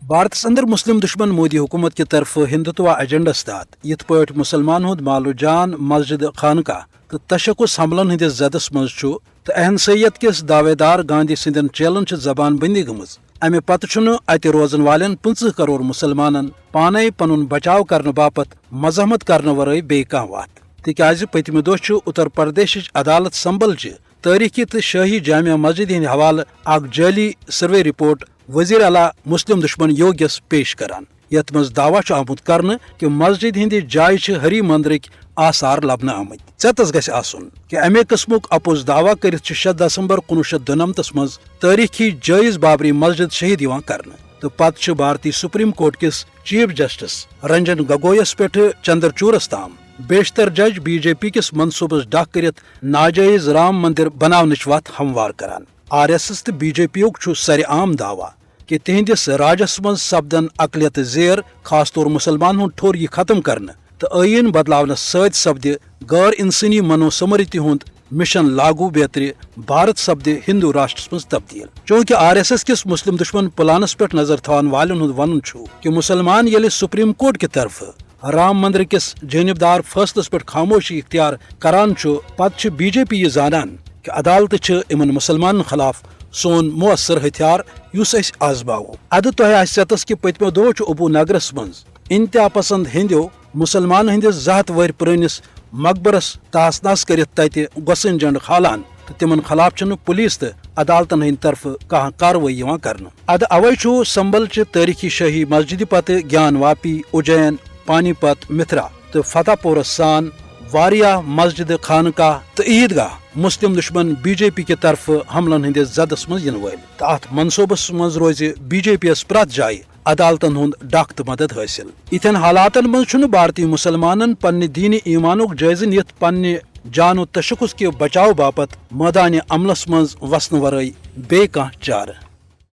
بھارتس اندر مسلم دشمن مودی حکومت کی طرف ہندوتوا ایجنڈس تحت یت پٲٹھۍ مسلمان ہند مالو جان مسجد خانقاہ تو تشخص حملن ہندس زدس مز تو احنسیت کس دعوے دار گاندھی سندین چیلن زبان بندی گمز امہ پتہ اتہ روزن والن 50 کروڑ مسلمانن پانے پن بچاؤ کرنے باپت مزاحمت کرنے ورائے بی کانٛہہ وتھ تکیاز پتمہ دۄہ اتر پردیش عدالت سمبل چہ تاریخی تو شاہی جامع مسجد ہند حوالہ اخ جعلی سروے رپورٹ وزیر اعلیٰ مسلم دشمن یوگیس پیش کران یت مز دعویٰ آمت کرنے کہ مسجد ہند جائے ہری مندرک آثار لبنہ آمت ژےٚ گژھِ آسن کہ امے قسمک اپوز دعویٰ کرت 6 دسمبر 1992 مز تاریخی جائز بابری مسجد شہید کرنے تو پتہ بھارتی سپریم کورٹ کس چیف جسٹس رنجن گگویس پہ چندرچورس تام بیشتر جج بی جے پی کس منصوبس ڈاک کرت ناجائز رام مندر بناونچ وتھ ہموار کران آر ایس ایس تو بی جے پی یُک سر عام دعویٰ کہ تہندس راجس مز سپدن اقلیت زیر خاص طور مسلمان ہند ٹھور یہ ختم کرنے تو عین بدلاونس ست سپد غیر انسانی منوسمرتی ہند مشن لاگو بیتر بھارت سپد ہندو راشٹرس مز تبدیل چونکہ آر ایس ایس کس مسلم دشمن پلانس پہ نظر تھوان والن ہند ون کہ مسلمان یل سپریم کورٹ کی طرف رام مندر کس جانبدار فیصلس پہ خاموشی اختیار کران پتہ بی جے پی یہ زانان کہ عدالت امن مسلمان خلاف سون مؤثر ہتھیار اس آزماو ادھ تہ آستس کہ پتمو دہ ابو نگرس مز انتہا پسند ہندو مسلمان ہندس 200 ور پرنس مقبرس تاس ناس کرت تتہ گسن جنڈ کھالان تو تمن خلاف پولیس تو عدالتن ہند طرف کھانا کاروٲیی کرنے ادھ اوے سمبل چہ تاریخی شاہی مسجد پتہ گیان واپی اجین پانی پت متھرا تو فتح پورس سان واریاہ مسجد خانقاہ تو عیدگاہ مسلم دشمن بی جے پی کی طرف حملن ہندس زدس مز ین ول تو ات منصوبس مز روز بی جے پی یس پرت جائے عدالتن ہند ڈاک تو مدد حاصل اتھن حالاتن مز بھارتی مسلمانن پنہ دین ایمانک جائزہ نت پنہ جان و تشخص کے بچاؤ باپت میدان عملس مز وسن ورائے بے کانٛہہ چارہ